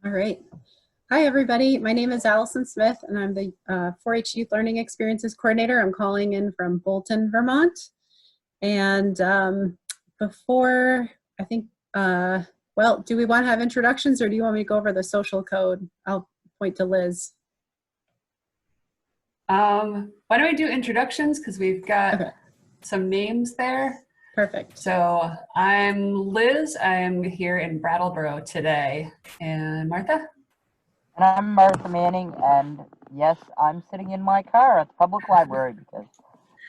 All right. Hi, everybody. My name is Allison Smith, and I'm the 4-H Youth Learning Experiences Coordinator. I'm calling in from Bolton, Vermont. And before, I think, well, do we want to have introductions, or do you want me to go over the social code? I'll point to Liz. Why don't we do introductions, because we've got some names there. Perfect. So I'm Liz. I'm here in Brattleboro today. And Martha? And I'm Martha Manning, and yes, I'm sitting in my car at the public library because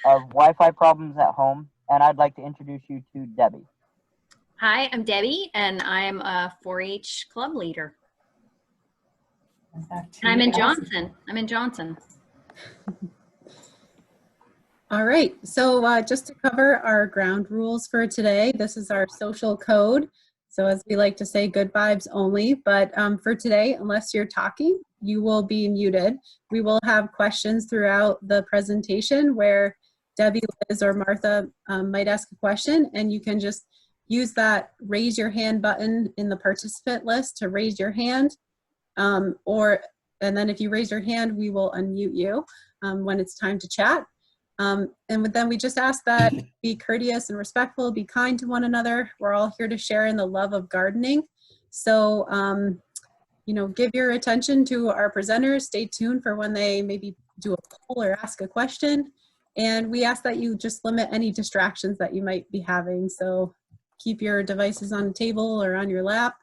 of Wi-Fi problems at home, and I'd like to introduce you to Debbie. Hi, I'm Debbie, and I'm a 4-H club leader. And I'm in Johnson. All right, so just to cover our ground rules for today, this is our social code. So as we like to say, good vibes only, but for today, unless you're talking, you will be muted. We will have questions throughout the presentation where Debbie, Liz, or Martha might ask a question, and you can just use that raise your hand button in the participant list to raise your hand, and then if you raise your hand, we will unmute you when it's time to chat. And then we just ask that be courteous and respectful, be kind to one another. We're all here to share in the love of gardening. So, you know, give your attention to our presenters. Stay tuned for when they maybe do a poll or ask a question. And we ask that you just limit any distractions that you might be having. So keep your devices on the table or on your lap.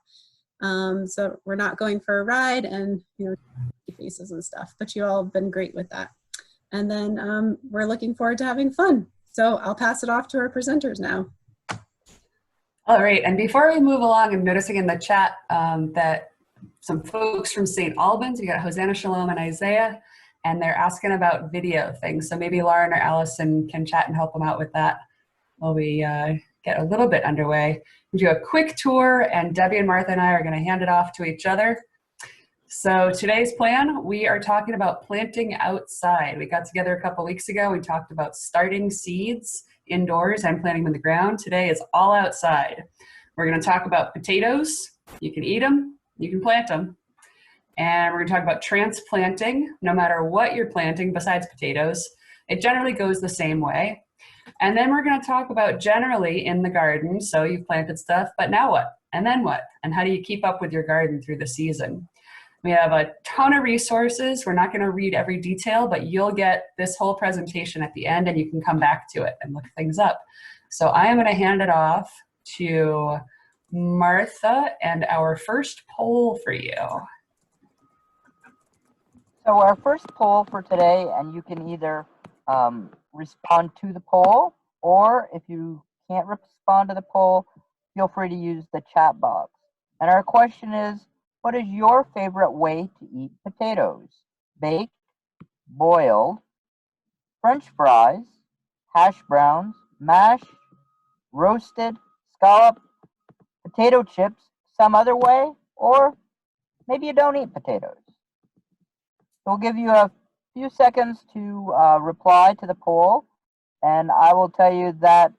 So we're not going for a ride and, you know, faces and stuff, but you all have been great with that. And then we're looking forward to having fun. So I'll pass it off to our presenters now. All right, and before we move along, I'm noticing in the chat that some folks from St. Albans, we got Hosanna, Shalom, and Isaiah, and they're asking about video things. So maybe Lauren or Allison can chat and help them out with that while we get a little bit underway. We'll do a quick tour, and Debbie and Martha and I are gonna hand it off to each other. So today's plan, we are talking about planting outside. We got together a couple weeks ago. We talked about starting seeds indoors and planting them in the ground. Today is all outside. We're going to talk about potatoes. You can eat them, you can plant them. And we're going to talk about transplanting. No matter what you're planting besides potatoes, it generally goes the same way. And then we're going to talk about generally in the garden. So you've planted stuff, but now what? And then what? And how do you keep up with your garden through the season? We have a ton of resources. We're not going to read every detail, but you'll get this whole presentation at the end and you can come back to it and look things up. So I am going to hand it off to Martha and our first poll for you. So our first poll for today, and you can either respond to the poll, or if you can't respond to the poll, feel free to use the chat box. And our question is, what is your favorite way to eat potatoes? Baked, boiled, French fries, hash browns, mashed, roasted, scalloped, potato chips, some other way, or maybe you don't eat potatoes. We'll give you a few seconds to reply to the poll, and I will tell you that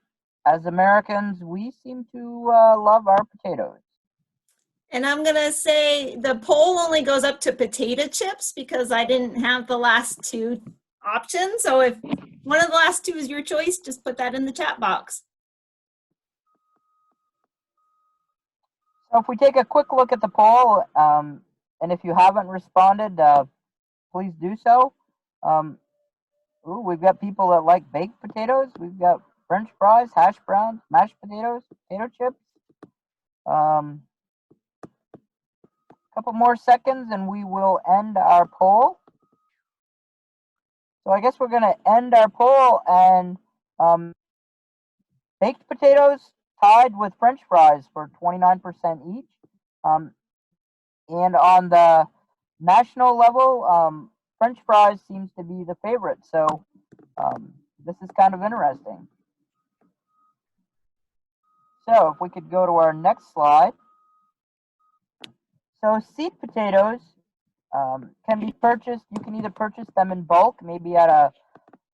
as Americans, we seem to love our potatoes. And I'm going to say the poll only goes up to potato chips because I didn't have the last two options. So if one of the last two is your choice, just put that in the chat box. So if we take a quick look at the poll, and if you haven't responded, please do so. We've got people that like baked potatoes. We've got French fries, hash browns, mashed potatoes, potato chips. Couple more seconds and we will end our poll. So I guess we're going to end our poll, and baked potatoes tied with French fries for 29% each. And on the national level, French fries seems to be the favorite. So this is kind of interesting. So if we could go to our next slide. So seed potatoes can be purchased. You can either purchase them in bulk, maybe at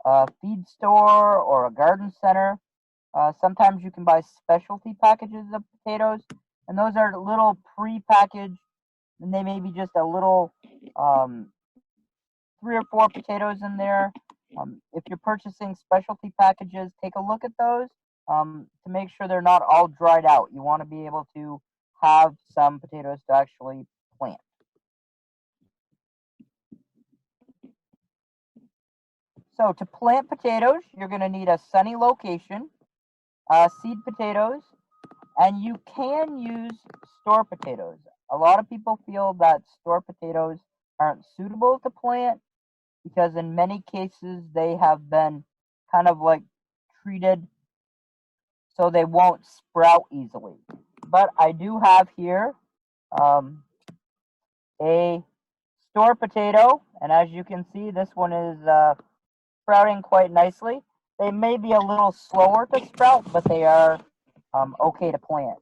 a feed store or a garden center. Sometimes you can buy specialty packages of potatoes, and those are little pre-packaged and they may be just a little 3 or 4 potatoes in there. If you're purchasing specialty packages, take a look at those to make sure they're not all dried out. You want to be able to have some potatoes to actually plant. So to plant potatoes, you're going to need a sunny location, seed potatoes, and you can use store potatoes. A lot of people feel that store potatoes aren't suitable to plant because in many cases they have been kind of like treated so they won't sprout easily. But I do have here a store potato, and as you can see, this one is sprouting quite nicely. They may be a little slower to sprout, but they are okay to plant.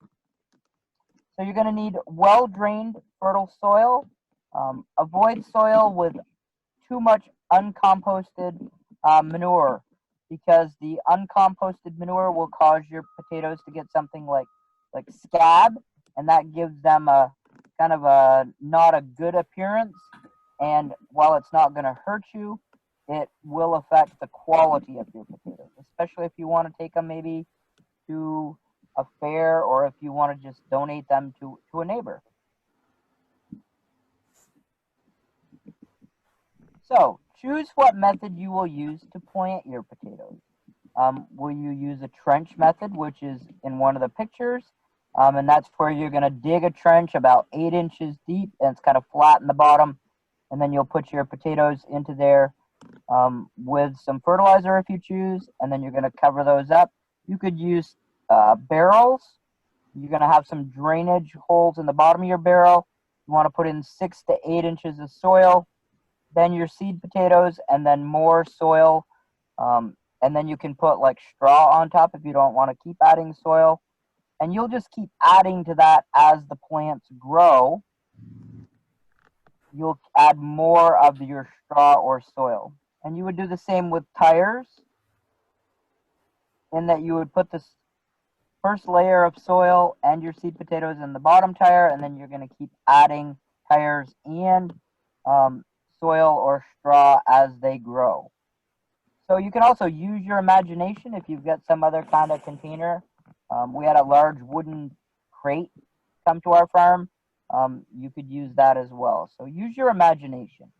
So you're going to need well-drained, fertile soil. Avoid soil with too much uncomposted manure, because the uncomposted manure will cause your potatoes to get something like scab, and that gives them a kind of a not a good appearance. And while it's not going to hurt you, it will affect the quality of your potatoes, especially if you want to take them maybe to a fair, or if you want to just donate them to a neighbor. So choose what method you will use to plant your potatoes. Will you use a trench method, which is in one of the pictures? And that's where you're going to dig a trench about 8 inches deep, and it's kind of flat in the bottom. And then you'll put your potatoes into there with some fertilizer if you choose, and then you're going to cover those up. You could use barrels. You're going to have some drainage holes in the bottom of your barrel. You want to put in 6 to 8 inches of soil, then your seed potatoes, and then more soil. And then you can put like straw on top if you don't want to keep adding soil. And you'll just keep adding to that as the plants grow. You'll add more of your straw or soil. And you would do the same with tires, in that you would put this first layer of soil and your seed potatoes in the bottom tire, and then you're going to keep adding tires and soil or straw as they grow. So you can also use your imagination if you've got some other kind of container. We had a large wooden crate come to our farm. You could use that as well. So use your imagination.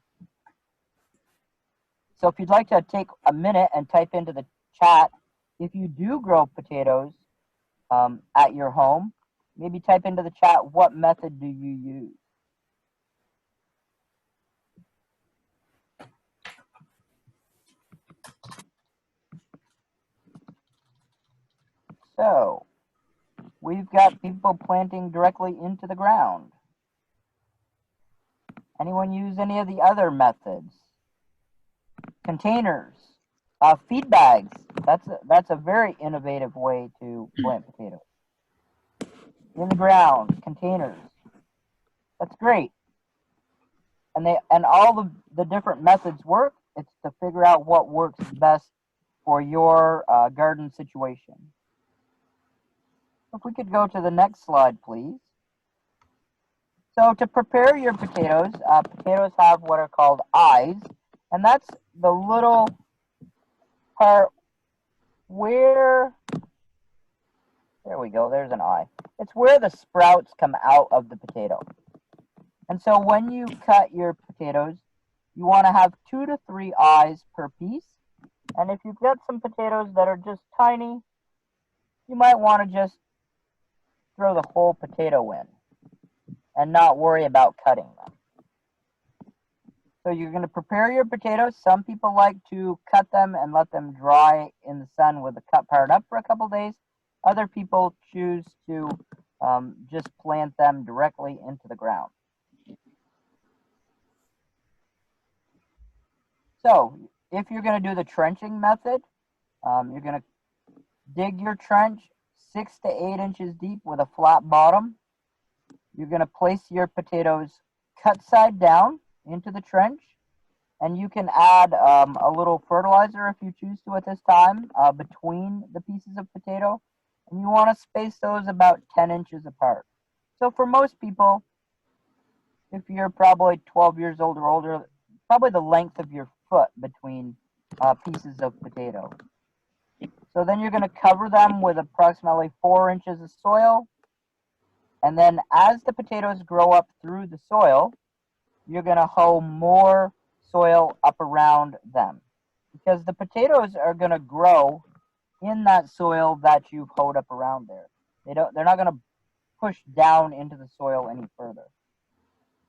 So if you'd like to take a minute and type into the chat, if you do grow potatoes at your home, maybe type into the chat, what method do you use? So we've got people planting directly into the ground. Anyone use any of the other methods? Containers, feed bags. That's a very innovative way to plant potatoes. In the ground, containers. That's great. And all the different methods work. It's to figure out what works best for your garden situation. If we could go to the next slide, please. So to prepare your potatoes, potatoes have what are called eyes, and that's the little part where, there we go, there's an eye. It's where the sprouts come out of the potato. And so when you cut your potatoes, you want to have 2 to 3 eyes per piece. And if you've got some potatoes that are just tiny, you might want to just throw the whole potato in and not worry about cutting them. So you're going to prepare your potatoes. Some people like to cut them and let them dry in the sun with the cut part up for a couple days. Other people choose to just plant them directly into the ground. So if you're going to do the trenching method, you're going to dig your trench 6 to 8 inches deep with a flat bottom. You're going to place your potatoes cut side down into the trench, and you can add a little fertilizer if you choose to at this time between the pieces of potato, and you want to space those about 10 inches apart. So for most people, if you're probably 12 years old or older, probably the length of your foot between pieces of potato. So then you're going to cover them with approximately 4 inches of soil. And then as the potatoes grow up through the soil, you're going to hoe more soil up around them. Because the potatoes are going to grow in that soil that you've hoed up around there. They're not going to push down into the soil any further.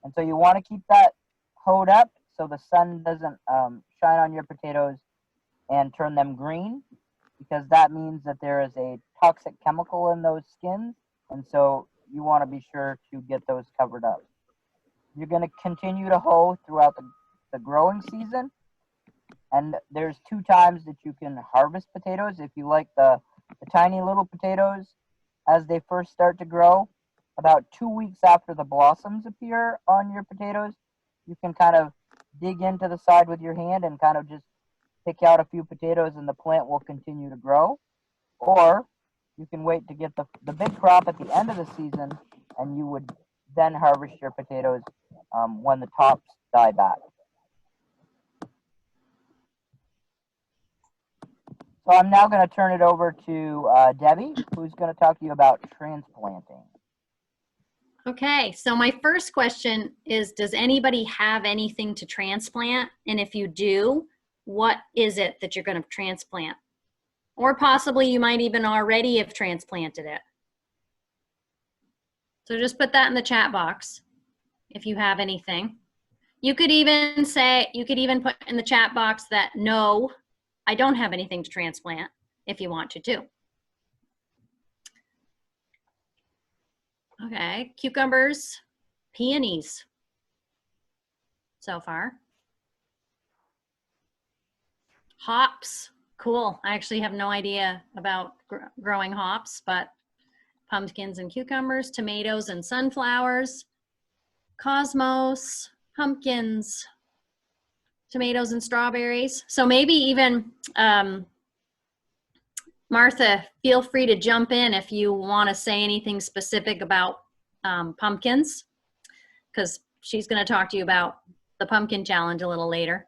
And so you want to keep that hoed up so the sun doesn't shine on your potatoes and turn them green, because that means that there is a toxic chemical in those skins, and so you want to be sure to get those covered up. You're going to continue to hoe throughout the growing season, and there's 2 times that you can harvest potatoes. If you like the tiny little potatoes as they first start to grow, about 2 weeks after the blossoms appear on your potatoes, you can kind of dig into the side with your hand and kind of just pick out a few potatoes, and the plant will continue to grow. Or you can wait to get the big crop at the end of the season, and you would then harvest your potatoes when the tops die back. So I'm now going to turn it over to Debbie, who's going to talk to you about transplanting. Okay, so my first question is, does anybody have anything to transplant? And if you do, what is it that you're going to transplant? Or possibly you might even already have transplanted it. So just put that in the chat box if you have anything. You could even put in the chat box that no, I don't have anything to transplant if you want to too. Okay, cucumbers, peonies so far. Hops, cool. I actually have no idea about growing hops, but pumpkins and cucumbers, tomatoes and sunflowers, cosmos, pumpkins, tomatoes and strawberries. So maybe even, Martha, feel free to jump in if you want to say anything specific about pumpkins, because she's going to talk to you about the pumpkin challenge a little later.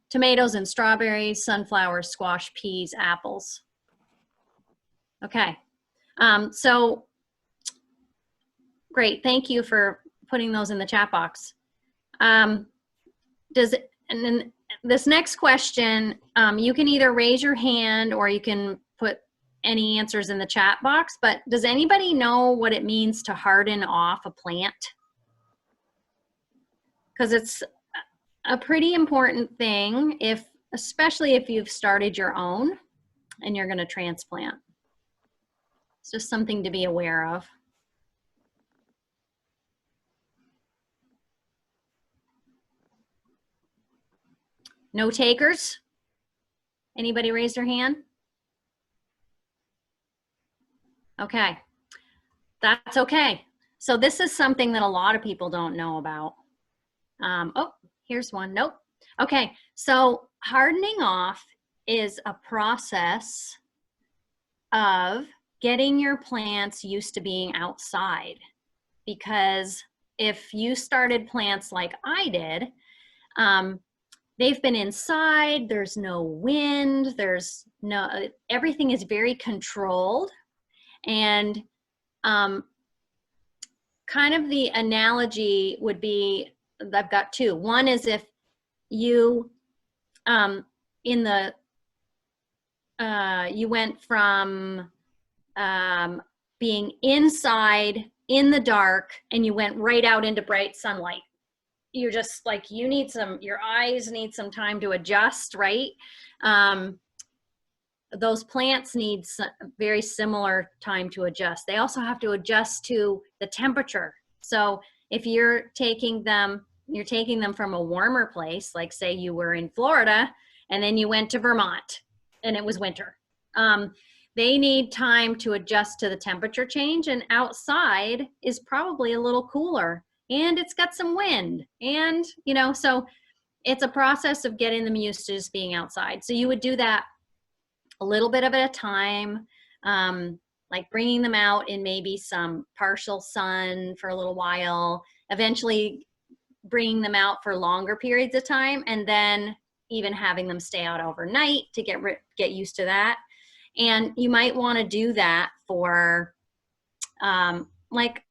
Tomatoes and strawberries, sunflowers, squash, peas, apples. Okay, so great. Thank you for putting those in the chat box. And then this next question, you can either raise your hand or you can put any answers in the chat box, but does anybody know what it means to harden off a plant? Because it's a pretty important thing, especially if you've started your own and you're going to transplant. It's just something to be aware of. No takers? Anybody raise their hand? Okay, that's okay. So this is something that a lot of people don't know about. Oh, here's one. Nope. Okay, so hardening off is a process of getting your plants used to being outside. Because if you started plants like I did, they've been inside, there's no wind, everything is very controlled. And kind of the analogy would be, I've got 2. One is if you, you went from being inside in the dark and you went right out into bright sunlight. You're just like, your eyes need some time to adjust, right? Those plants need very similar time to adjust. They also have to adjust to the temperature. So if you're taking them from a warmer place, like say you were in Florida and then you went to Vermont and it was winter. They need time to adjust to the temperature change, and outside is probably a little cooler and it's got some wind, and so it's a process of getting them used to just being outside. So you would do that a little bit of at a time, like bringing them out in maybe some partial sun for a little while, eventually bringing them out for longer periods of time, and then even having them stay out overnight to get used to that. And you might want to do that for like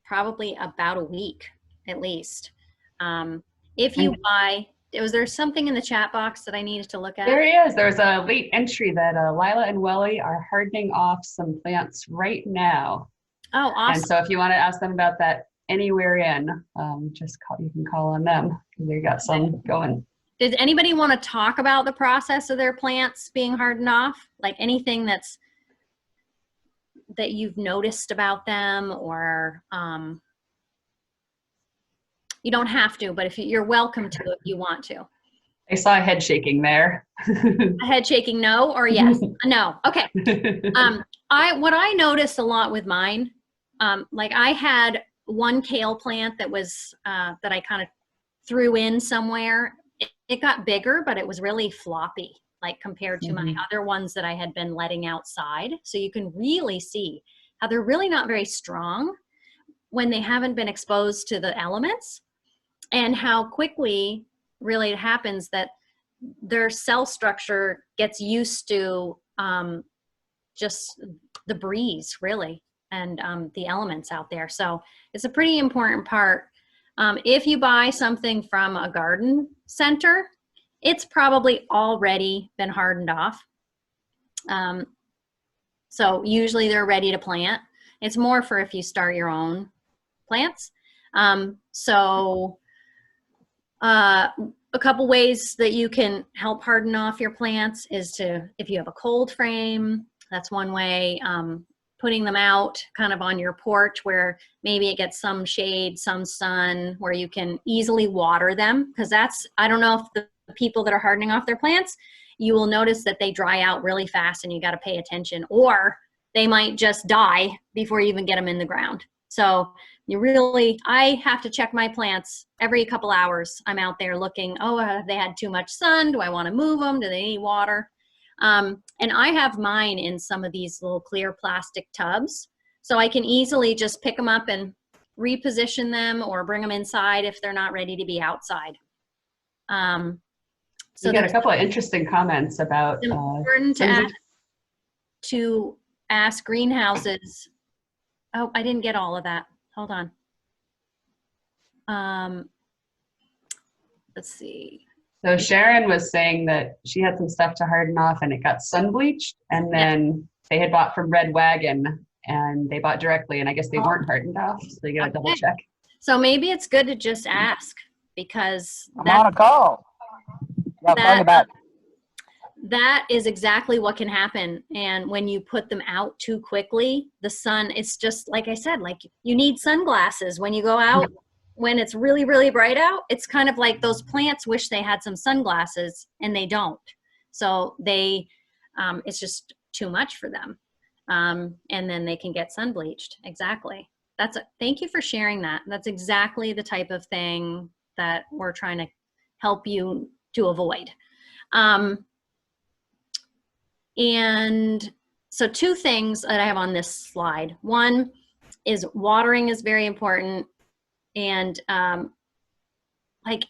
probably about a week at least. If you buy, was there something in the chat box that I needed to look at? There is. There's a late entry that Lila and Welly are hardening off some plants right now. Oh, awesome. And so if you want to ask them about that anywhere in, you can call on them because they got some going. Did anybody want to talk about the process of their plants being hardened off? Like anything that you've noticed about them, or you don't have to, but if you're welcome to if you want to. I saw a head shaking there. A head shaking no or yes? No. Okay. What I noticed a lot with mine, like I had one kale plant that was that I kind of threw in somewhere. It got bigger, but it was really floppy, like compared to my other ones that I had been letting outside. So you can really see how they're really not very strong when they haven't been exposed to the elements, and how quickly really it happens that their cell structure gets used to just the breeze, really, and the elements out there. So it's a pretty important part. If you buy something from a garden center, it's probably already been hardened off. So usually they're ready to plant. It's more for if you start your own plants. A couple ways that you can help harden off your plants is if you have a cold frame, that's one way. Putting them out kind of on your porch where maybe it gets some shade, some sun, where you can easily water them. Because I don't know if the people that are hardening off their plants, you will notice that they dry out really fast and you got to pay attention, or they might just die before you even get them in the ground. So I have to check my plants every couple hours. I'm out there looking, have they had too much sun? Do I want to move them? Do they need water? And I have mine in some of these little clear plastic tubs, so I can easily just pick them up and reposition them or bring them inside if they're not ready to be outside. So you got a couple of interesting comments about it's important to ask greenhouses. Oh, I didn't get all of that. Hold on. Let's see. So Sharon was saying that she had some stuff to harden off and it got sun bleached, and then they had bought from Red Wagon and they bought directly, and I guess they weren't hardened off, so you gotta double check. So maybe it's good to just ask, because I'm on a call. Yeah, call you back. That is exactly what can happen. And when you put them out too quickly, the sun, it's just like I said, like you need sunglasses when you go out. When it's really, really bright out, it's kind of like those plants wish they had some sunglasses and they don't. So it's just too much for them. And then they can get sun bleached. Exactly. Thank you for sharing that. That's exactly the type of thing that we're trying to help you to avoid. And so two things that I have on this slide. One is watering is very important. And like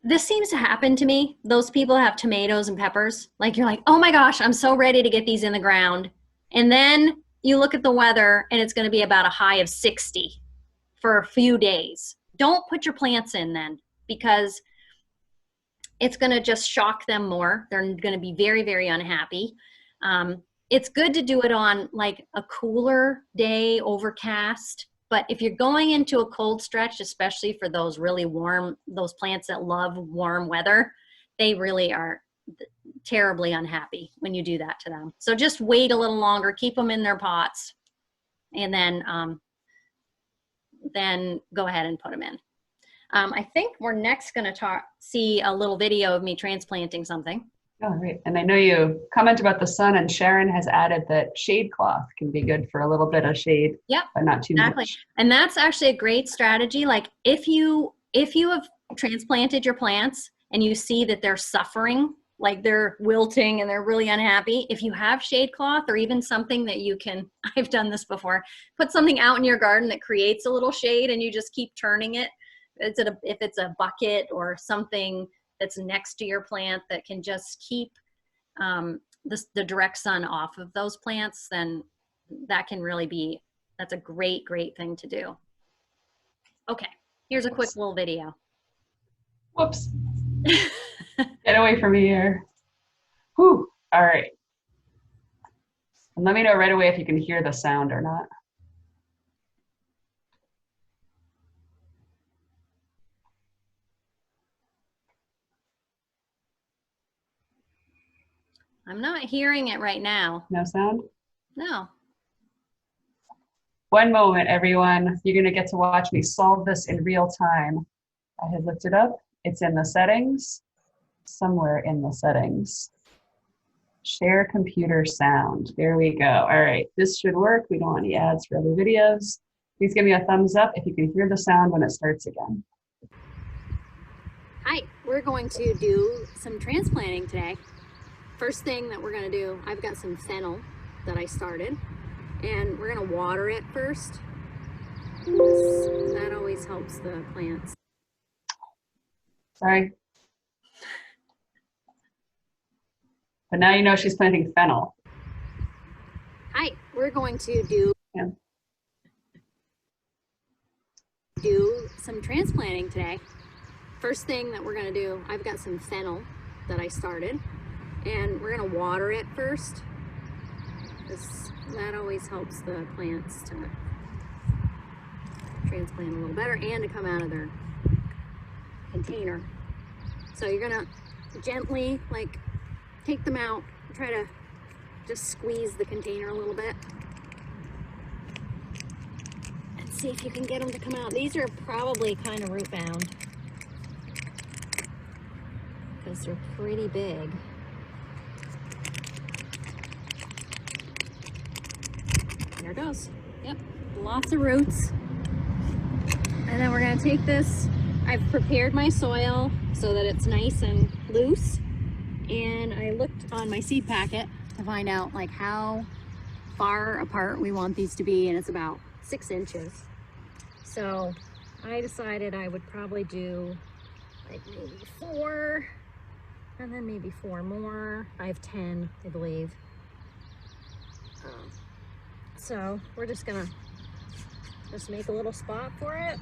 this seems to happen to me. Those people have tomatoes and peppers. Like you're like, oh my gosh, I'm so ready to get these in the ground. And then you look at the weather and it's going to be about a high of 60 for a few days. Don't put your plants in then, because it's going to just shock them more. They're going to be very, very unhappy. It's good to do it on like a cooler day, overcast. But if you're going into a cold stretch, especially for those really warm, those plants that love warm weather, they really are terribly unhappy when you do that to them. So just wait a little longer, keep them in their pots, and then go ahead and put them in. I think we're next going to see a little video of me transplanting something. Oh, great. And I know you comment about the sun, and Sharon has added that shade cloth can be good for a little bit of shade. Yep, but not too exactly. much. And that's actually a great strategy. Like if you have transplanted your plants and you see that they're suffering, like they're wilting and they're really unhappy, if you have shade cloth or even something that you can, I've done this before, put something out in your garden that creates a little shade and you just keep turning it if it's a bucket or something that's next to your plant that can just keep the direct sun off of those plants, then that can really be, that's a great, great thing to do. Okay, here's a quick little video. Whoops. Get away from me here. Whew. All right. And let me know right away if you can hear the sound or not. I'm not hearing it right now. No sound? No. One moment, everyone. You're going to get to watch me solve this in real time. I had looked it up. It's in the settings, somewhere in the settings. Share computer sound. There we go. All right, this should work. We don't want any ads for other videos. Please give me a thumbs up if you can hear the sound when it starts again. Hi, we're going to do some transplanting today. First thing that we're going to do, I've got some fennel that I started, and we're going to water it first. That always helps the plants. Sorry. But now you know she's planting fennel. Hi, we're going to do some transplanting today. First thing that we're going to do, I've got some fennel that I started, and we're going to water it first. That always helps the plants to transplant a little better and to come out of their container. So you're going to gently, like, take them out, try to just squeeze the container a little bit and see if you can get them to come out. These are probably kind of root bound because they're pretty big. There it goes. Yep, lots of roots. And then we're gonna take this, I've prepared my soil so that it's nice and loose. And I looked on my seed packet to find out like how far apart we want these to be, and it's about 6 inches. So I decided I would probably do like maybe 4, and then maybe 4 more. I have 10, I believe. So we're just gonna make a little spot for it,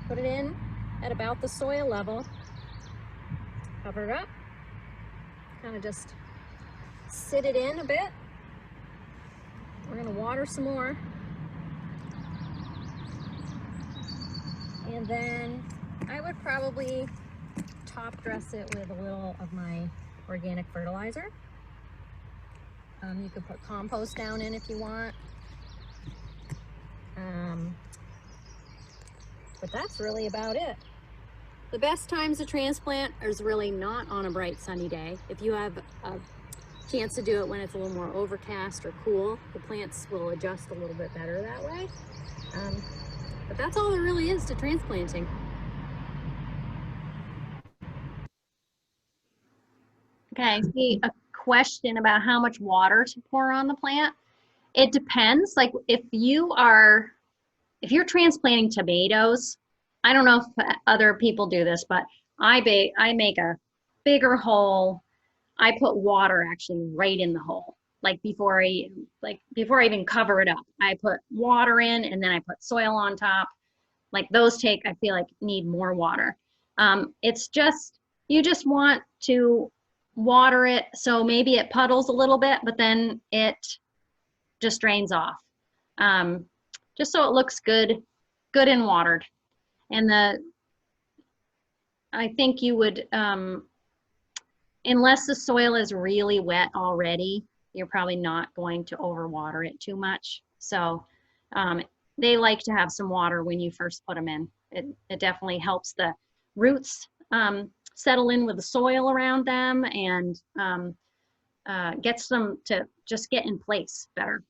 put it in at about the soil level, cover it up, kind of just sit it in a bit. We're gonna water some more. And then I would probably top dress it with a little of my organic fertilizer. You could put compost down in if you want. But that's really about it. The best times to transplant is really not on a bright sunny day. If you have a chance to do it when it's a little more overcast or cool, the plants will adjust a little bit better that way. But that's all there really is to transplanting. Okay, I see a question about how much water to pour on the plant. It depends. Like if you're transplanting tomatoes, I don't know if other people do this, but I make a bigger hole. I put water actually right in the hole. Like before I even cover it up, I put water in and then I put soil on top. Like those I feel like need more water. It's just, you just want to water it so maybe it puddles a little bit, but then it just drains off. Just so it looks good and watered. And I think you would, unless the soil is really wet already, you're probably not going to overwater it too much. So they like to have some water when you first put them in. It definitely helps the roots settle in with the soil around them and gets them to just get in place better.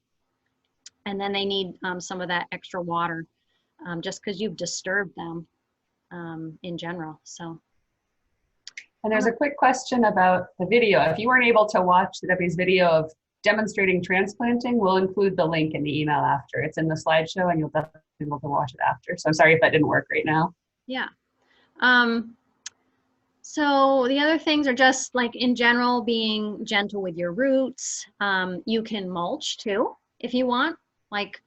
And then they need some of that extra water just because you've disturbed them in general. So. And there's a quick question about the video. If you weren't able to watch Debbie's video of demonstrating transplanting, we'll include the link in the email after. It's in the slideshow and you'll definitely be able to watch it after. So I'm sorry if that didn't work right now. Yeah. So the other things are just like in general, being gentle with your roots. You can mulch too, if you want. Like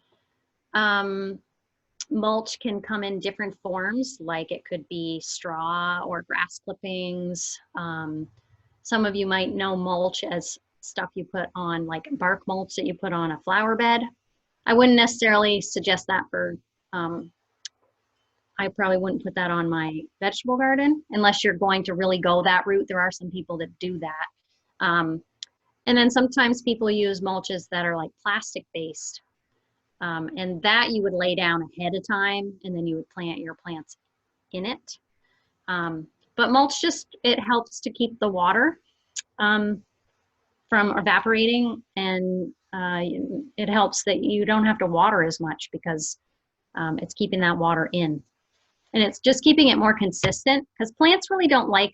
mulch can come in different forms, like it could be straw or grass clippings. Some of you might know mulch as stuff you put on, like bark mulch that you put on a flower bed. I wouldn't necessarily suggest that for, I probably wouldn't put that on my vegetable garden unless you're going to really go that route. There are some people that do that. And then sometimes people use mulches that are like plastic based. And that you would lay down ahead of time and then you would plant your plants in it. But mulch just, it helps to keep the water from evaporating, and it helps that you don't have to water as much because it's keeping that water in. And it's just keeping it more consistent, because plants really don't like,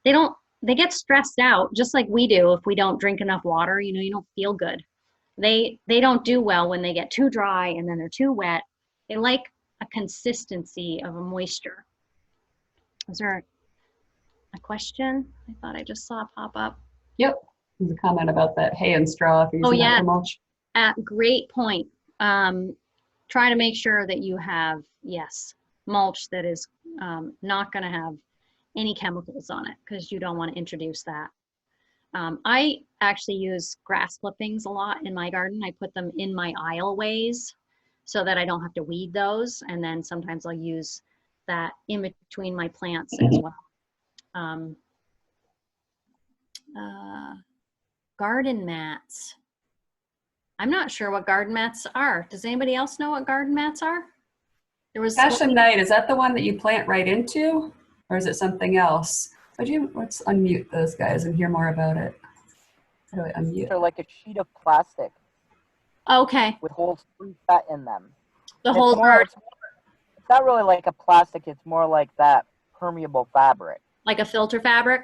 they get stressed out just like we do if we don't drink enough water. You know, you don't feel good. They don't do well when they get too dry and then they're too wet. They like a consistency of a moisture. Is there a question? I thought I just saw pop up. Yep. There's a comment about that hay and straw if you're using that for mulch. Great point. Try to make sure that you have, yes, mulch that is not going to have any chemicals on it, because you don't want to introduce that. I actually use grass clippings a lot in my garden. I put them in my aisleways so that I don't have to weed those. And then sometimes I'll use that in between my plants as well. Garden mats. I'm not sure what garden mats are. Does anybody else know what garden mats are? There was Passion Night, is that the one that you plant right into, or is it something else? Let's unmute those guys and hear more about it. How do I unmute? They're like a sheet of plastic okay. with holes pre-cut in them. The It's whole more, it's not really like a plastic. It's more like that permeable fabric. like a filter fabric.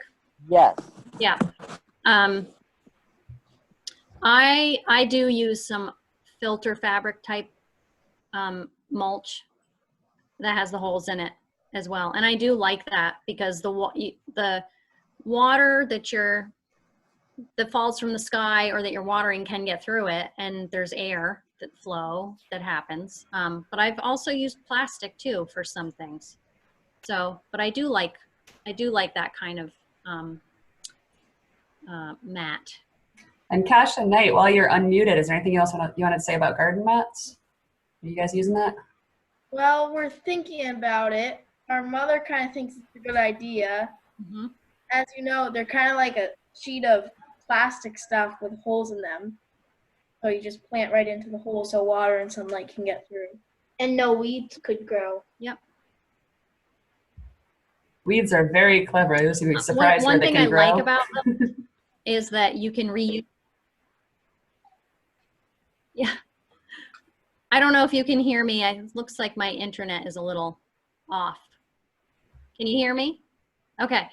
Yes. Yeah. I do use some filter fabric type mulch that has the holes in it as well, and I do like that because the water that falls from the sky or that you're watering can get through it, and there's air that happens. But I've also used plastic too for some things. So, but I do like that kind of mat. And Cash and Night, while you're unmuted, is there anything else you want to say about garden mats? Are you guys using that? Well, we're thinking about it. Our mother kind of thinks it's a good idea. Mm-hmm. As you know, they're kind of like a sheet of plastic stuff with holes in them. So you just plant right into the hole so water and sunlight can get through. And no weeds could grow. Yep. Weeds are very clever. I was surprised where they can grow. One thing I like about them is that you can reuse. Yeah. I don't know if you can hear me. It looks like my internet is a little off. Can you hear me? Okay.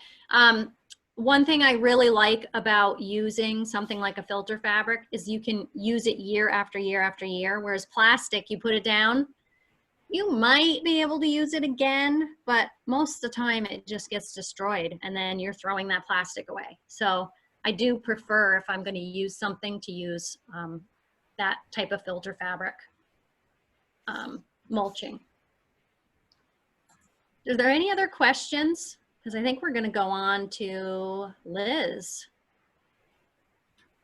One thing I really like about using something like a filter fabric is you can use it year after year after year, whereas plastic, you put it down, you might be able to use it again, but most of the time it just gets destroyed and then you're throwing that plastic away. So I do prefer, if I'm going to use something, to use that type of filter fabric mulching. Are there any other questions? Because I think we're going to go on to Liz.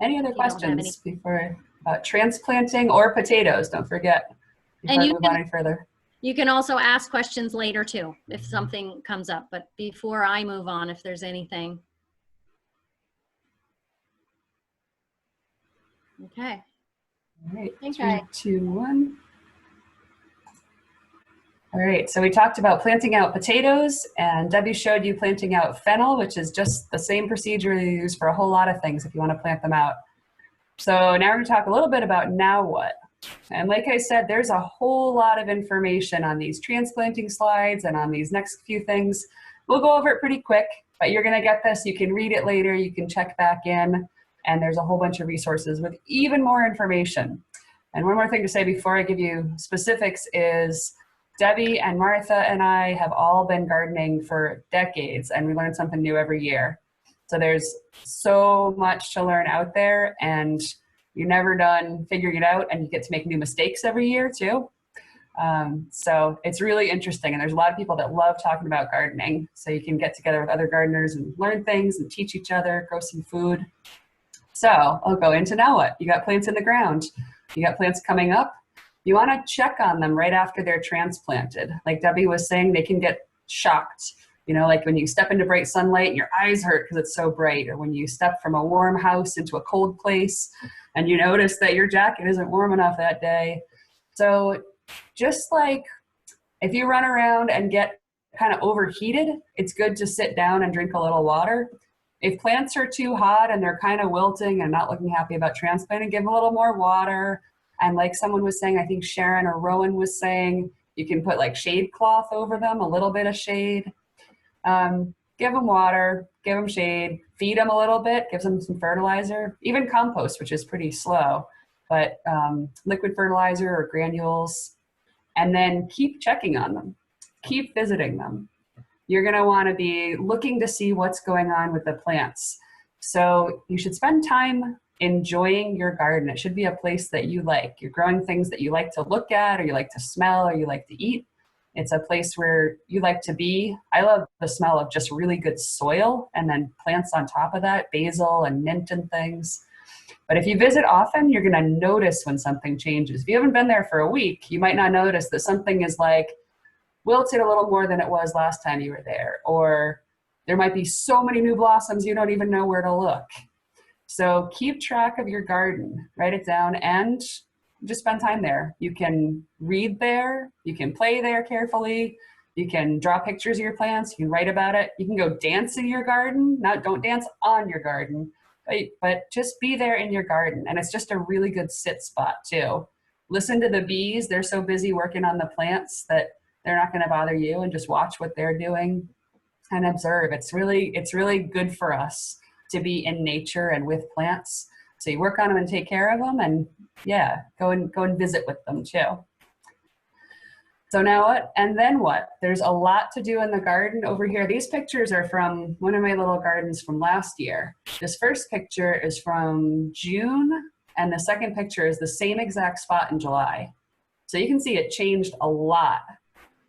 Any other questions before about transplanting or potatoes? Don't forget before I move on any further. You can also ask questions later too, if something comes up. But before I move on, if there's anything. Okay. All right. Okay. 3, 2, 1. All right, so we talked about planting out potatoes, and Debbie showed you planting out fennel, which is just the same procedure you use for a whole lot of things if you want to plant them out. So now we're going to talk a little bit about now what. And like I said, there's a whole lot of information on these transplanting slides and on these next few things. We'll go over it pretty quick, but you're going to get this. You can read it later. You can check back in, and there's a whole bunch of resources with even more information. And one more thing to say before I give you specifics is Debbie and Martha and I have all been gardening for decades, and we learn something new every year. So there's so much to learn out there, and you're never done figuring it out, and you get to make new mistakes every year too. So it's really interesting, and there's a lot of people that love talking about gardening. So you can get together with other gardeners and learn things and teach each other, grow some food. So I'll go into now what? You got plants in the ground. You got plants coming up. You want to check on them right after they're transplanted. Like Debbie was saying, they can get shocked. You know, like when you step into bright sunlight and your eyes hurt because it's so bright, or when you step from a warm house into a cold place and you notice that your jacket isn't warm enough that day. So just like if you run around and get kind of overheated, it's good to sit down and drink a little water. If plants are too hot and they're kind of wilting and not looking happy about transplanting, give them a little more water. And like someone was saying, I think Sharon or Rowan was saying, you can put like shade cloth over them, a little bit of shade. Give them water, give them shade, feed them a little bit, give them some fertilizer, even compost, which is pretty slow, but liquid fertilizer or granules, and then keep checking on them, keep visiting them. You're going to want to be looking to see what's going on with the plants. So you should spend time enjoying your garden. It should be a place that you like. You're growing things that you like to look at, or you like to smell, or you like to eat. It's a place where you like to be. I love the smell of just really good soil and then plants on top of that, basil and mint and things. But if you visit often, you're going to notice when something changes. If you haven't been there for a week, you might not notice that something is like wilted a little more than it was last time you were there, or there might be so many new blossoms you don't even know where to look. So keep track of your garden, write it down, and just spend time there. You can read there, you can play there carefully, you can draw pictures of your plants, you can write about it, you can go dance in your garden. Now, don't dance on your garden, but just be there in your garden. And it's just a really good sit spot too. Listen to the bees. They're so busy working on the plants that they're not going to bother you, and just watch what they're doing and observe. It's really good for us to be in nature and with plants. So you work on them and take care of them, and yeah, go and visit with them too. So now what? And then what? There's a lot to do in the garden over here. These pictures are from one of my little gardens from last year. This first picture is from June, and the second picture is the same exact spot in July. So you can see it changed a lot.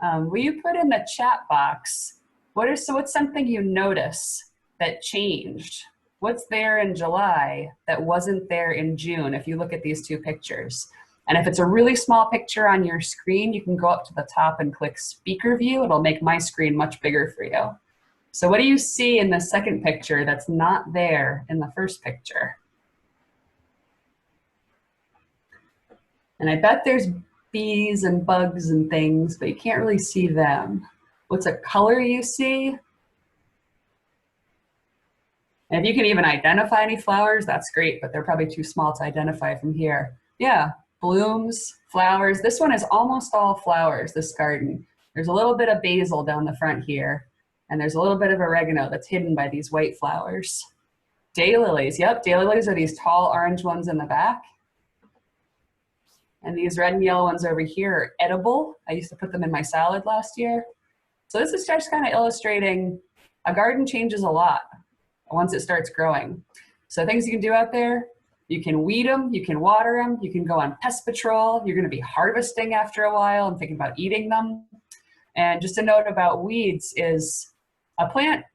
Will you put in the chat box, what's something you notice that changed? What's there in July that wasn't there in June if you look at these two pictures? And if it's a really small picture on your screen, you can go up to the top and click speaker view. It'll make my screen much bigger for you. So what do you see in the second picture that's not there in the first picture? And I bet there's bees and bugs and things, but you can't really see them. What's a color you see? And if you can even identify any flowers, that's great, but they're probably too small to identify from here. Yeah, blooms, flowers. This one is almost all flowers, this garden. There's a little bit of basil down the front here, and there's a little bit of oregano that's hidden by these white flowers. Daylilies, yep, daylilies are these tall orange ones in the back. And these red and yellow ones over here are edible. I used to put them in my salad last year. So this is just kind of illustrating a garden changes a lot once it starts growing. So things you can do out there, you can weed them, you can water them, you can go on pest patrol, you're gonna be harvesting after a while and thinking about eating them. And just a note about weeds is a plant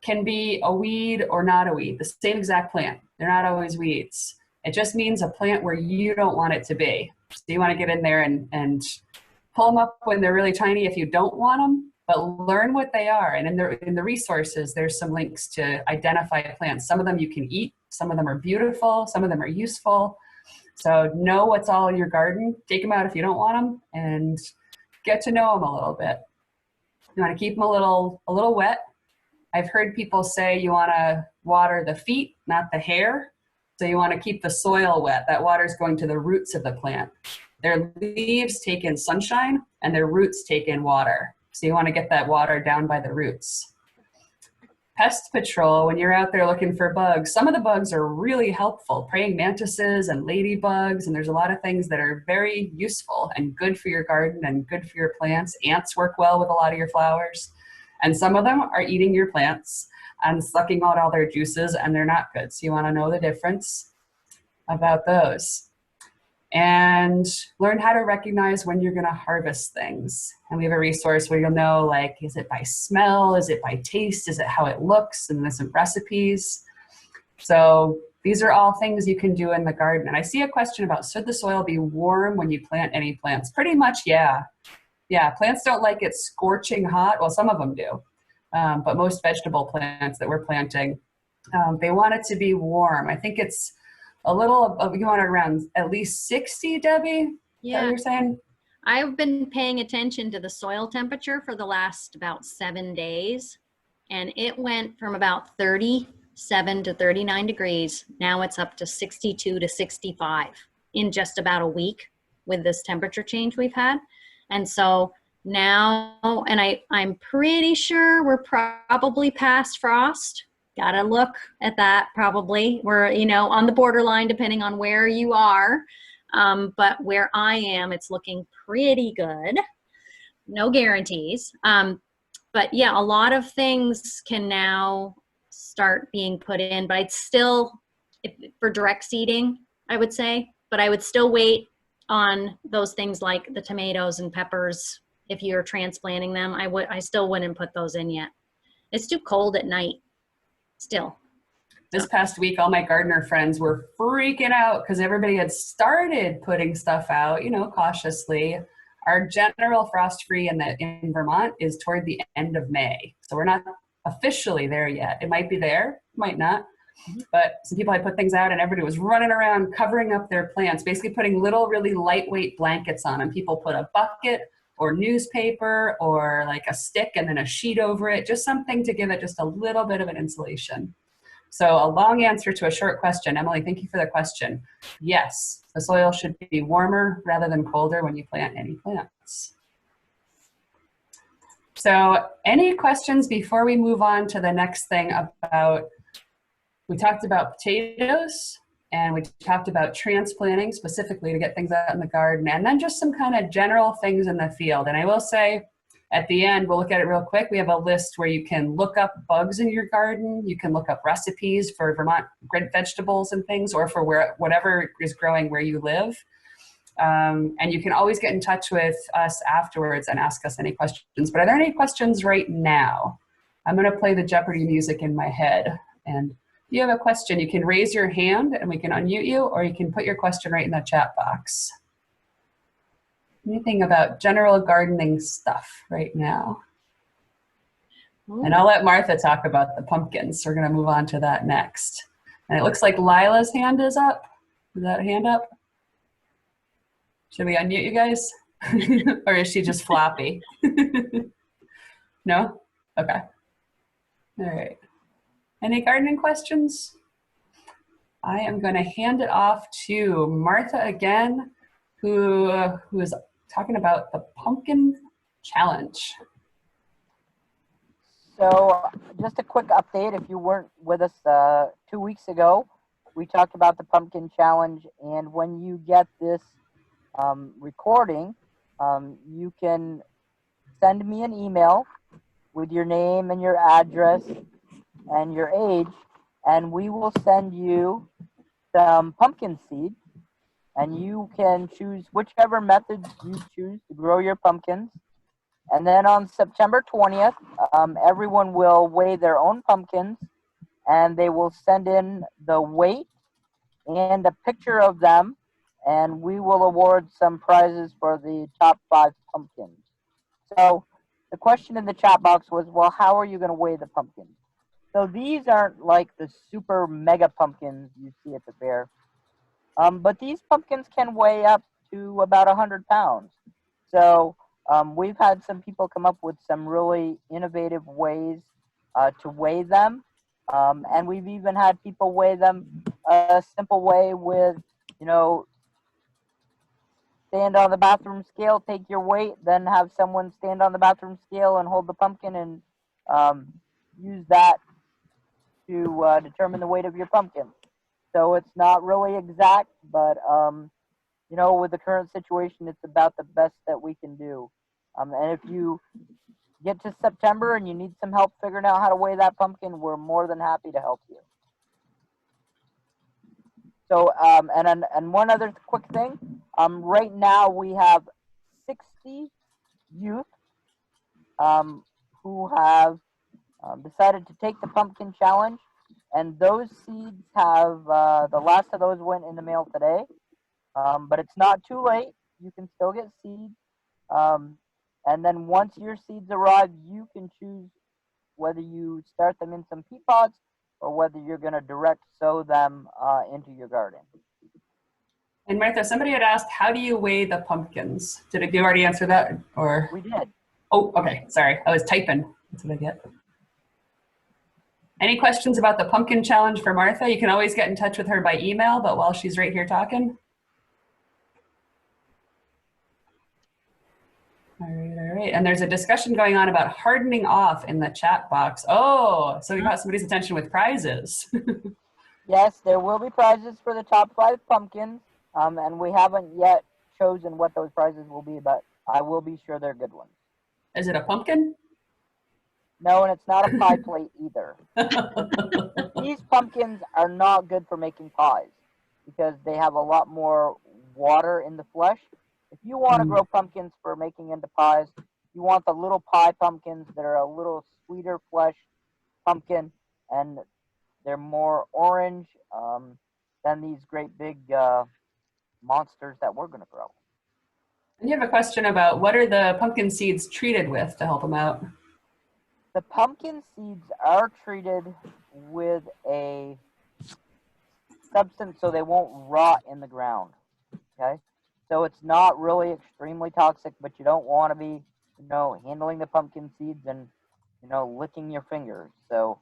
can be a weed or not a weed, the same exact plant. They're not always weeds. It just means a plant where you don't want it to be. So you want to get in there and pull them up when they're really tiny if you don't want them, but learn what they are. And in the resources, there's some links to identify plants. Some of them you can eat, some of them are beautiful, some of them are useful. So know what's all in your garden, take them out if you don't want them, and get to know them a little bit. You want to keep them a little wet. I've heard people say you want to water the feet, not the hair. So you want to keep the soil wet. That water is going to the roots of the plant. Their leaves take in sunshine and their roots take in water. So you want to get that water down by the roots. pest control, when you're out there looking for bugs, some of the bugs are really helpful. Praying mantises and ladybugs, and there's a lot of things that are very useful and good for your garden and good for your plants. Ants work well with a lot of your flowers. And some of them are eating your plants and sucking out all their juices, and they're not good. So you want to know the difference about those. And learn how to recognize when you're going to harvest things. And we have a resource where you'll know, like, is it by smell? Is it by taste? Is it how it looks? And there's some recipes. So these are all things you can do in the garden. And I see a question about, should the soil be warm when you plant any plants? Pretty much, yeah. Yeah, plants don't like it scorching hot. Well, some of them do. But most vegetable plants that we're planting, they want it to be warm. I think it's a little of, you want it around at least 60, Debbie? Yeah. Is that what you're saying? I've been paying attention to the soil temperature for the last about 7 days, and it went from about 37 to 39 degrees. Now it's up to 62 to 65 in just about a week with this temperature change we've had. And so now, and I'm pretty sure we're probably past frost. Gotta look at that probably. We're, you know, on the borderline depending on where you are. But where I am, it's looking pretty good. No guarantees. But yeah, a lot of things can now start being put in, but I'd still, for direct seeding, I would say, but I would still wait on those things like the tomatoes and peppers. If you're transplanting them, I still wouldn't put those in yet. It's too cold at night still. This past week, all my gardener friends were freaking out because everybody had started putting stuff out, you know, cautiously. Our general frost-free in Vermont is toward the end of May. So we're not officially there yet. It might be there, might not. But some people had put things out and everybody was running around covering up their plants, basically putting little, really lightweight blankets on them. People put a bucket or newspaper or like a stick and then a sheet over it, just something to give it just a little bit of an insulation. So a long answer to a short question. Emily, thank you for the question. Yes, the soil should be warmer rather than colder when you plant any plants. So any questions before we move on to the next thing about, we talked about potatoes and we talked about transplanting specifically to get things out in the garden, and then just some kind of general things in the field. And I will say at the end, we'll look at it real quick. We have a list where you can look up bugs in your garden. You can look up recipes for Vermont vegetables and things, or for whatever is growing where you live. And you can always get in touch with us afterwards and ask us any questions. But are there any questions right now? I'm going to play the Jeopardy music in my head. And if you have a question, you can raise your hand and we can unmute you, or you can put your question right in the chat box. Anything about general gardening stuff right now? And I'll let Martha talk about the pumpkins. We're going to move on to that next. And it looks like Lila's hand is up. Is that hand up? Should we unmute you guys? Or is she just floppy? No? Okay. All right. Any gardening questions? I am going to hand it off to Martha again, who is talking about the pumpkin challenge. So just a quick update, if you weren't with us 2 weeks ago, we talked about the pumpkin challenge, and when you get this recording, you can send me an email with your name and your address and your age, and we will send you some pumpkin seed, and you can choose whichever method you choose to grow your pumpkins. And then on September 20th, everyone will weigh their own pumpkins, and they will send in the weight and a picture of them, and we will award some prizes for the top 5 pumpkins. So the question in the chat box was, well, how are you going to weigh the pumpkins? So these aren't like the super mega pumpkins you see at the fair. But these pumpkins can weigh up to about 100 pounds. So we've had some people come up with some really innovative ways to weigh them. And we've even had people weigh them a simple way with, you know, stand on the bathroom scale, take your weight, then have someone stand on the bathroom scale and hold the pumpkin and use that to determine the weight of your pumpkin. So it's not really exact, but you know, with the current situation, it's about the best that we can do. And if you get to September and you need some help figuring out how to weigh that pumpkin, we're more than happy to help you. So, and one other quick thing, right now we have 60 youth who have decided to take the pumpkin challenge, and those seeds have, the last of those went in the mail today, but it's not too late. You can still get seeds, and then once your seeds arrive, you can choose whether you start them in some peat pods or whether you're going to direct sow them into your garden. And Martha, somebody had asked, how do you weigh the pumpkins? Did you already answer that, or? We did. Oh, okay, sorry, I was typing. That's what I get. Any questions about the pumpkin challenge for Martha? You can always get in touch with her by email, but while she's right here talking. All right. And there's a discussion going on about hardening off in the chat box. Oh, so we got somebody's attention with prizes. Yes, there will be prizes for the top 5 pumpkins, and we haven't yet chosen what those prizes will be, but I will be sure they're good ones. Is it a pumpkin? No, and it's not a pie plate either. These pumpkins are not good for making pies because they have a lot more water in the flesh. If you want to grow pumpkins for making into pies, you want the little pie pumpkins that are a little sweeter flesh pumpkin, and they're more orange than these great big monsters that we're going to grow. And you have a question about what are the pumpkin seeds treated with to help them out? The pumpkin seeds are treated with a substance so they won't rot in the ground, okay? So it's not really extremely toxic, but you don't want to be, you know, handling the pumpkin seeds and, you know, licking your fingers. So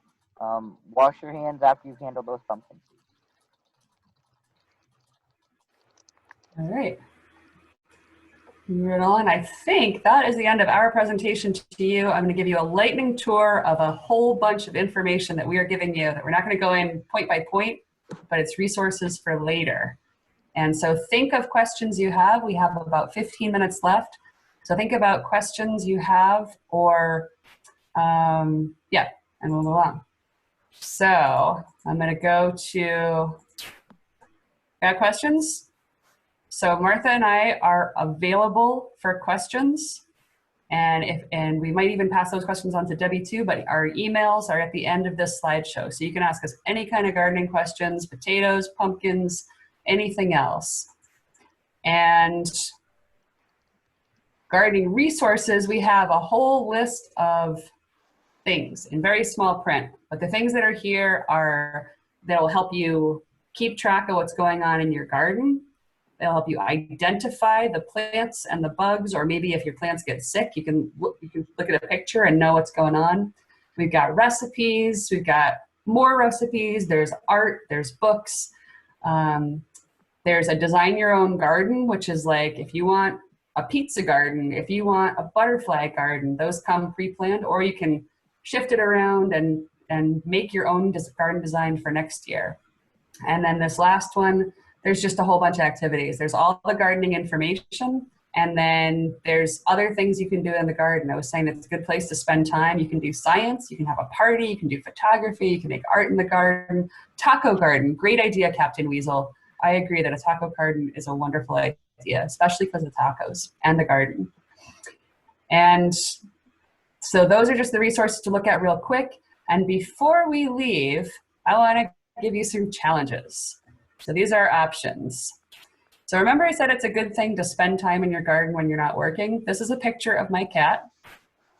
wash your hands after you've handled those pumpkin seeds. All right. Right on. I think that is the end of our presentation to you. I'm going to give you a lightning tour of a whole bunch of information that we are giving you that we're not going to go in point by point, but it's resources for later. And so think of questions you have. We have about 15 minutes left. So think about questions you have or, yeah, and we'll move on. So I'm going to go to, got questions? So Martha and I are available for questions. And we might even pass those questions on to Debbie too, but our emails are at the end of this slideshow. So you can ask us any kind of gardening questions, potatoes, pumpkins, anything else. And gardening resources, we have a whole list of things in very small print, but the things that are here are, that will help you keep track of what's going on in your garden. They'll help you identify the plants and the bugs, or maybe if your plants get sick, you can look at a picture and know what's going on. We've got recipes, we've got more recipes, there's art, there's books. There's a design your own garden, which is like if you want a pizza garden, if you want a butterfly garden, those come pre-planned, or you can shift it around and make your own garden design for next year. And then this last one, there's just a whole bunch of activities. There's all the gardening information, and then there's other things you can do in the garden. I was saying it's a good place to spend time. You can do science, you can have a party, you can do photography, you can make art in the garden. Taco garden, great idea, Captain Weasel. I agree that a taco garden is a wonderful idea, especially because of tacos and the garden. And so those are just the resources to look at real quick. And before we leave, I want to give you some challenges. So these are options. So remember I said it's a good thing to spend time in your garden when you're not working? This is a picture of my cat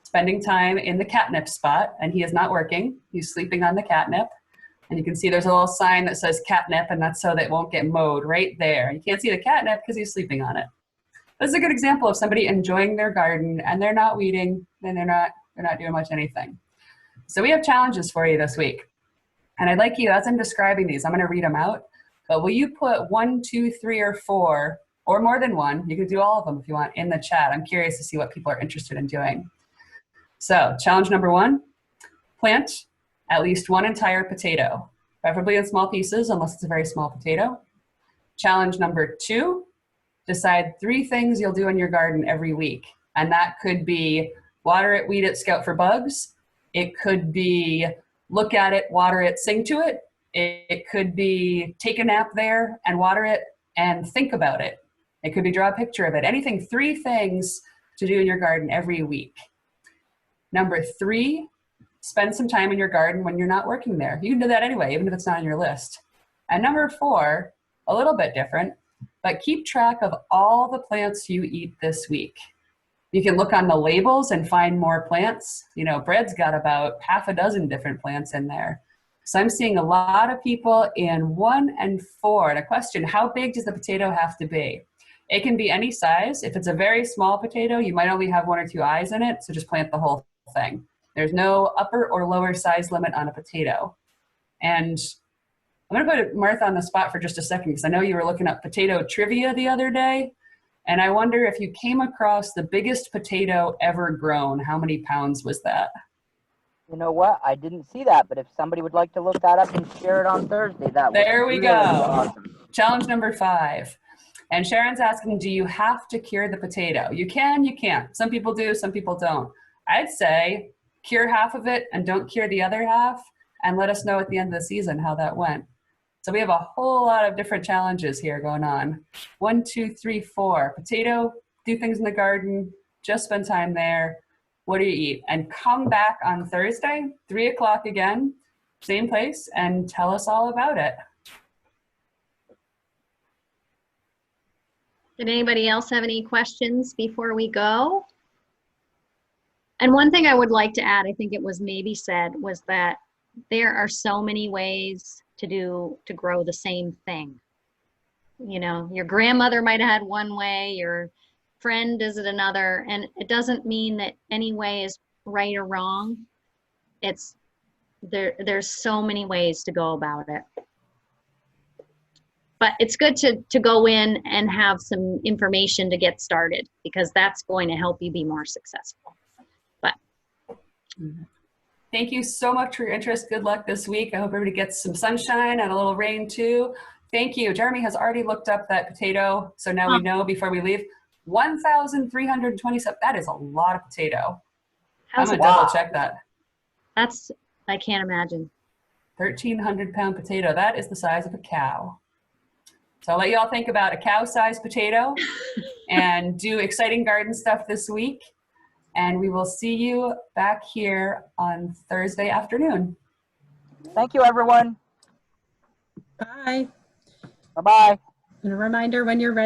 spending time in the catnip spot, and he is not working. He's sleeping on the catnip. And you can see there's a little sign that says catnip, and that's so that it won't get mowed right there. You can't see the catnip because he's sleeping on it. This is a good example of somebody enjoying their garden, and they're not weeding, and they're not doing much anything. So we have challenges for you this week. And I'd like you, as I'm describing these, I'm going to read them out. But will you put 1, 2, 3, or 4, or more than one, you can do all of them if you want, in the chat. I'm curious to see what people are interested in doing. So challenge number 1, plant at least one entire potato, preferably in small pieces unless it's a very small potato. Challenge number 2, decide 3 things you'll do in your garden every week. And that could be water it, weed it, scout for bugs. It could be look at it, water it, sing to it. It could be take a nap there and water it and think about it. It could be draw a picture of it. Anything, 3 things to do in your garden every week. Number 3, spend some time in your garden when you're not working there. You can do that anyway, even if it's not on your list. And number 4, a little bit different, but keep track of all the plants you eat this week. You can look on the labels and find more plants. You know, bread's got about half a dozen different plants in there. So I'm seeing a lot of people in 1 and 4. And a question, how big does the potato have to be? It can be any size. If it's a very small potato, you might only have 1 or 2 eyes in it, so just plant the whole thing. There's no upper or lower size limit on a potato. And I'm gonna put Martha on the spot for just a second, because I know you were looking up potato trivia the other day, and I wonder if you came across the biggest potato ever grown. How many pounds was that? You know what? I didn't see that, but if somebody would like to look that up and share it on Thursday, that would There we really go. be awesome. Challenge number 5. And Sharon's asking, do you have to cure the potato? You can, you can't. Some people do, some people don't. I'd say cure half of it and don't cure the other half, and let us know at the end of the season how that went. So we have a whole lot of different challenges here going on. 1, 2, 3, 4. Potato, do things in the garden, just spend time there. What do you eat? And come back on Thursday, 3 o'clock again, same place, and tell us all about it. Did anybody else have any questions before we go? And one thing I would like to add, I think it was maybe said, was that there are so many ways to grow the same thing. You know, your grandmother might have had one way, your friend does it another, and it doesn't mean that any way is right or wrong. It's there's so many ways to go about it. But it's good to go in and have some information to get started, because that's going to help you be more successful. But thank you so much for your interest. Good luck this week. I hope everybody gets some sunshine and a little rain too. Thank you. Jeremy has already looked up that potato, so now we know before we leave. 1,327. That is a lot of potato. I'm gonna double check that. That's, I can't imagine. 1,300-pound potato. That is the size of a cow. So I'll let you all think about a cow-sized potato and do exciting garden stuff this week. And we will see you back here on Thursday afternoon. Thank you, everyone. Bye. Bye-bye. And a reminder, when you're ready,